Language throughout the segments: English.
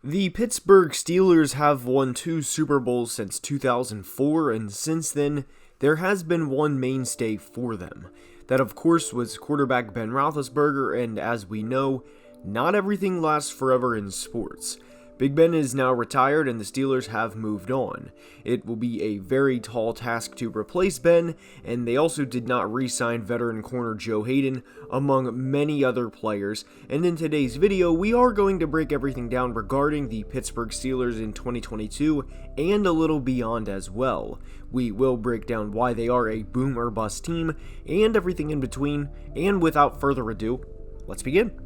The Pittsburgh Steelers have won 2 Super Bowls since 2004, and since then, there has been one mainstay for them. That, of course, was quarterback Ben Roethlisberger, and as we know, not everything lasts forever in sports. Big Ben is now retired and the Steelers have moved on. It will be a very tall task to replace Ben, and they also did not re-sign veteran corner Joe Hayden, among many other players. And in today's video, we are going to break everything down regarding the Pittsburgh Steelers in 2022 and a little beyond as well. We will break down why they are a boom or bust team and everything in between, and without further ado, let's begin.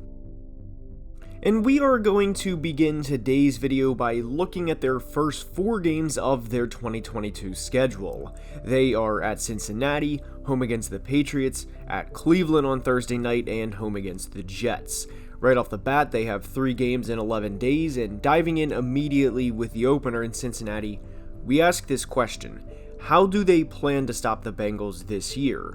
And we are going to begin today's video by looking at their first 4 games of their 2022 schedule. They are at Cincinnati, home against the Patriots, at Cleveland on Thursday night, and home against the Jets. Right off the bat, they have 3 games in 11 days, and diving in immediately with the opener in Cincinnati, we ask this question: how do they plan to stop the Bengals this year?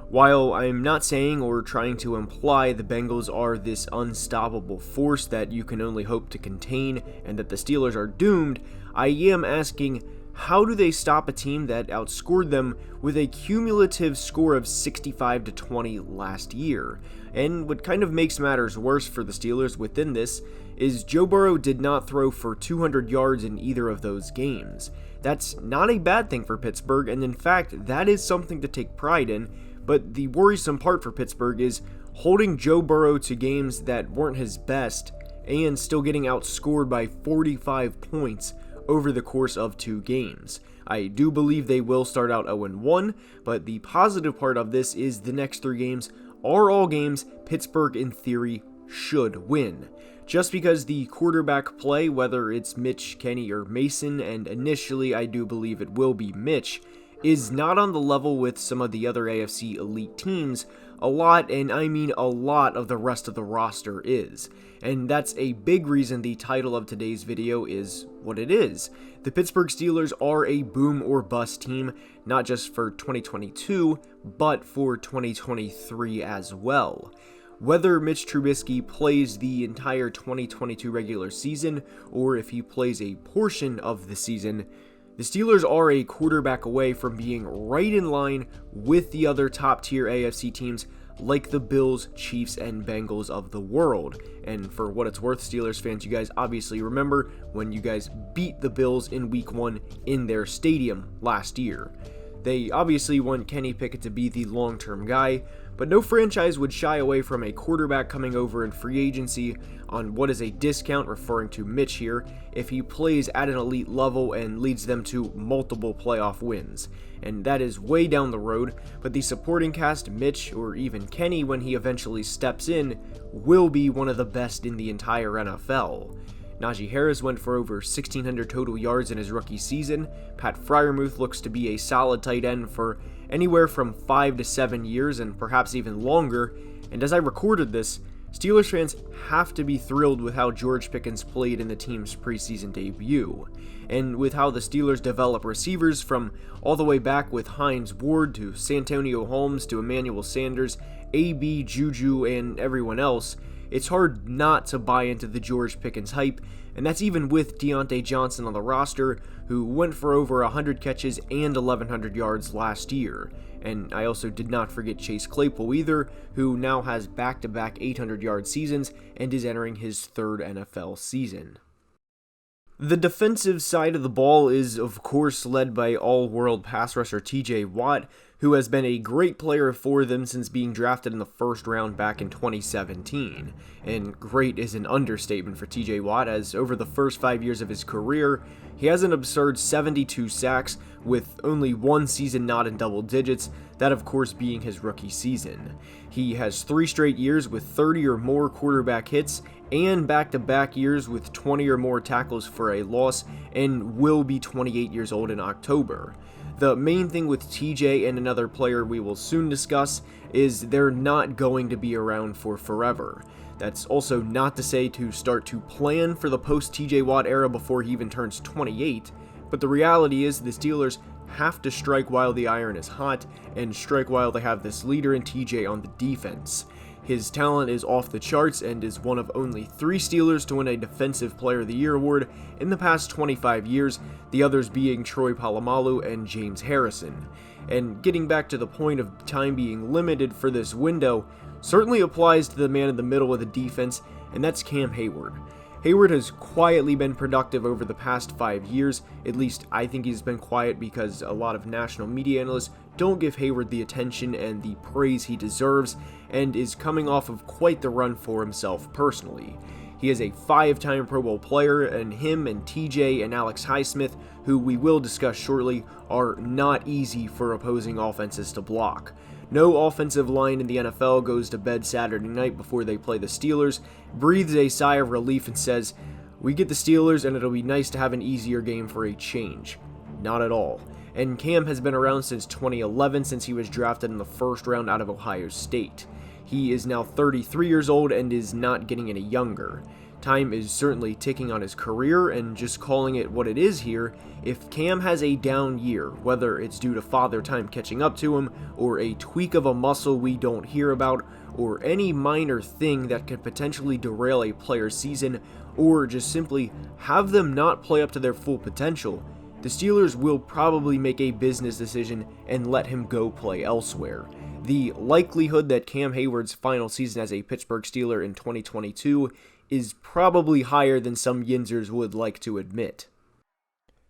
While I'm not saying or trying to imply the Bengals are this unstoppable force that you can only hope to contain and that the Steelers are doomed, I am asking, how do they stop a team that outscored them with a cumulative score of 65-20 last year? And what kind of makes matters worse for the Steelers within this is Joe Burrow did not throw for 200 yards in either of those games. That's not a bad thing for Pittsburgh, and in fact, that is something to take pride in. But the worrisome part for Pittsburgh is holding Joe Burrow to games that weren't his best and still getting outscored by 45 points over the course of 2 games. I do believe they will start out 0-1, but the positive part of this is the next 3 games are all games Pittsburgh in theory should win. Just because the quarterback play, whether it's Mitch, Kenny, or Mason, and initially I do believe it will be Mitch, is not on the level with some of the other AFC elite teams, a lot, and I mean a lot, of the rest of the roster is. And that's a big reason the title of today's video is what it is. The Pittsburgh Steelers are a boom or bust team, not just for 2022, but for 2023 as well. Whether Mitch Trubisky plays the entire 2022 regular season, or if he plays a portion of the season, the Steelers are a quarterback away from being right in line with the other top-tier AFC teams like the Bills, Chiefs, and Bengals of the world. And for what it's worth, Steelers fans, you guys obviously remember when you guys beat the Bills in Week 1 in their stadium last year. They obviously want Kenny Pickett to be the long-term guy, but no franchise would shy away from a quarterback coming over in free agency on what is a discount, referring to Mitch here, if he plays at an elite level and leads them to multiple playoff wins. And that is way down the road, but the supporting cast, Mitch, or even Kenny when he eventually steps in, will be one of the best in the entire NFL. Najee Harris went for over 1,600 total yards in his rookie season. Pat Freiermuth looks to be a solid tight end for anywhere from 5 to 7 years and perhaps even longer. And as I recorded this, Steelers fans have to be thrilled with how George Pickens played in the team's preseason debut, and with how the Steelers develop receivers from all the way back with Hines Ward to Santonio Holmes to Emmanuel Sanders, AB, Juju, and everyone else. It's hard not to buy into the George Pickens hype, and that's even with Deontay Johnson on the roster, who went for over 100 catches and 1,100 yards last year. And I also did not forget Chase Claypool either, who now has back-to-back 800-yard seasons and is entering his 3rd NFL season. The defensive side of the ball is, of course, led by all-world pass rusher TJ Watt, who has been a great player for them since being drafted in the 1st round back in 2017. And great is an understatement for TJ Watt, as over the first 5 years of his career, he has an absurd 72 sacks, with only 1 season not in double digits, that of course being his rookie season. He has 3 straight years with 30 or more quarterback hits, and back-to-back years with 20 or more tackles for a loss, and will be 28 years old in October. The main thing with TJ and another player we will soon discuss is they're not going to be around for forever. That's also not to say to start to plan for the post-TJ Watt era before he even turns 28, but the reality is the Steelers have to strike while the iron is hot, and strike while they have this leader in TJ on the defense. His talent is off the charts and is one of only 3 Steelers to win a Defensive Player of the Year award in the past 25 years, the others being Troy Polamalu and James Harrison. And getting back to the point of time being limited for this window, certainly applies to the man in the middle of the defense, and that's Cam Hayward. Hayward has quietly been productive over the past 5 years. At least I think he's been quiet because a lot of national media analysts don't give Hayward the attention and the praise he deserves, and is coming off of quite the run for himself personally. He is a 5-time Pro Bowl player, and him and TJ and Alex Highsmith, who we will discuss shortly, are not easy for opposing offenses to block. No offensive line in the NFL goes to bed Saturday night before they play the Steelers, breathes a sigh of relief and says, "We get the Steelers and it'll be nice to have an easier game for a change." Not at all. And Cam has been around since 2011, since he was drafted in the first round out of Ohio State. He is now 33 years old and is not getting any younger. Time is certainly ticking on his career, and just calling it what it is here, if Cam has a down year, whether it's due to father time catching up to him, or a tweak of a muscle we don't hear about, or any minor thing that could potentially derail a player's season, or just simply have them not play up to their full potential, the Steelers will probably make a business decision and let him go play elsewhere. The likelihood that Cam Hayward's final season as a Pittsburgh Steeler in 2022 is probably higher than some Yinzers would like to admit.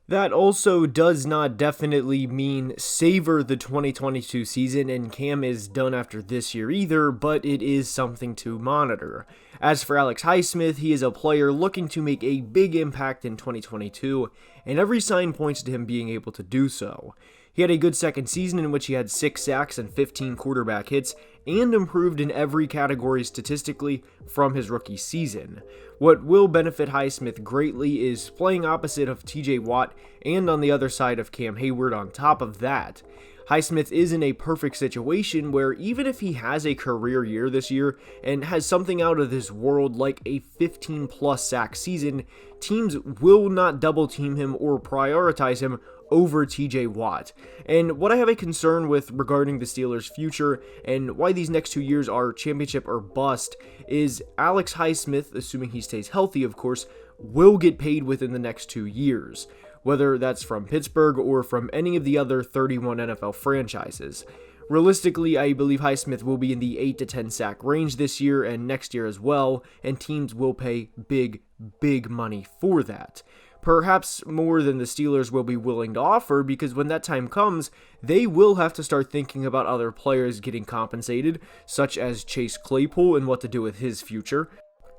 That also does not definitely mean savor the 2022 season, and Cam is done after this year either, but it is something to monitor. As for Alex Highsmith, he is a player looking to make a big impact in 2022, and every sign points to him being able to do so. He had a good second season in which he had 6 sacks and 15 quarterback hits, and improved in every category statistically from his rookie season. What will benefit Highsmith greatly is playing opposite of TJ Watt and on the other side of Cam Hayward on top of that. Highsmith is in a perfect situation where even if he has a career year this year and has something out of this world like a 15+ sack season, teams will not double team him or prioritize him over TJ Watt. And what I have a concern with regarding the Steelers' future and why these next 2 years are championship or bust is Alex Highsmith, assuming he stays healthy of course, will get paid within the next 2 years, whether that's from Pittsburgh or from any of the other 31 NFL franchises. Realistically, I believe Highsmith will be in the 8 to 10 sack range this year and next year as well, and teams will pay big money for that. Perhaps more than the Steelers will be willing to offer, because when that time comes, they will have to start thinking about other players getting compensated, such as Chase Claypool and what to do with his future.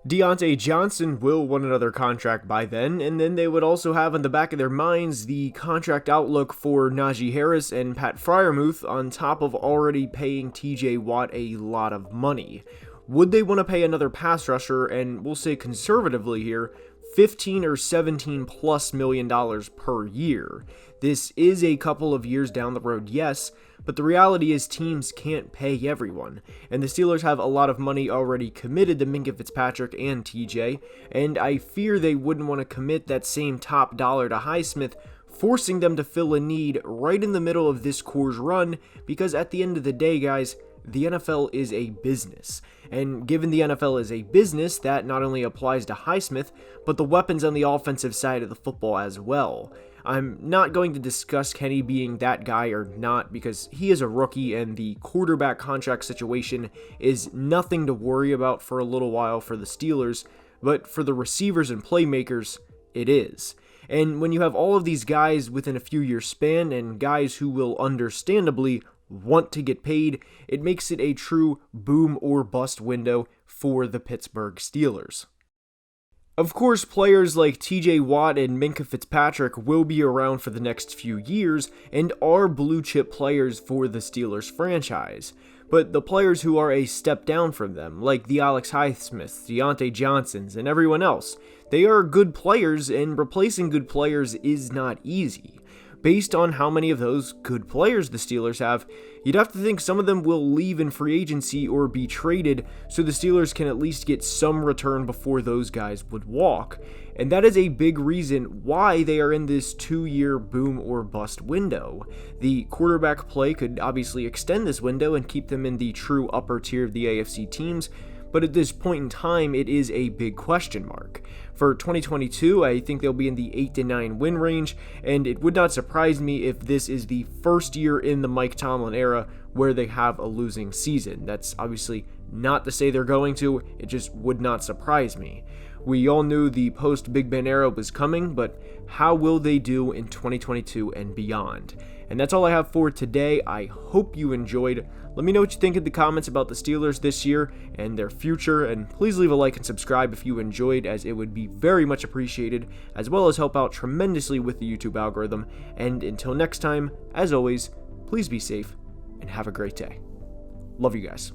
Deontay Johnson will want another contract by then, and then they would also have in the back of their minds the contract outlook for Najee Harris and Pat Freiermuth on top of already paying TJ Watt a lot of money. Would they want to pay another pass rusher, and we'll say conservatively here, $15 or $17+ million per year? This is a couple of years down the road, yes, but the reality is teams can't pay everyone, and the Steelers have a lot of money already committed to Minkah Fitzpatrick and TJ, and I fear they wouldn't want to commit that same top dollar to Highsmith, forcing them to fill a need right in the middle of this core's run, because at the end of the day, guys, the NFL is a business. And given the NFL is a business, that not only applies to Highsmith, but the weapons on the offensive side of the football as well. I'm not going to discuss Kenny being that guy or not, because he is a rookie and the quarterback contract situation is nothing to worry about for a little while for the Steelers, but for the receivers and playmakers, it is. And when you have all of these guys within a few years span and guys who will understandably want to get paid, it makes it a true boom or bust window for the Pittsburgh Steelers. Of course, players like TJ Watt and Minkah Fitzpatrick will be around for the next few years and are blue chip players for the Steelers franchise. But the players who are a step down from them, like the Alex Highsmiths, Deontay Johnsons, and everyone else, they are good players, and replacing good players is not easy. Based on how many of those good players the Steelers have, you'd have to think some of them will leave in free agency or be traded so the Steelers can at least get some return before those guys would walk. And that is a big reason why they are in this 2-year boom or bust window. The quarterback play could obviously extend this window and keep them in the true upper tier of the AFC teams, but at this point in time, it is a big question mark. For 2022, I think they'll be in the 8-9 win range, and it would not surprise me if this is the first year in the Mike Tomlin era where they have a losing season. That's obviously not to say they're going to, it just would not surprise me. We all knew the post-Big Ben era was coming, but how will they do in 2022 and beyond? And that's all I have for today. I hope you enjoyed. Let me know what you think in the comments about the Steelers this year and their future, and please leave a like and subscribe if you enjoyed, as it would be very much appreciated, as well as help out tremendously with the YouTube algorithm. And until next time, as always, please be safe and have a great day. Love you guys.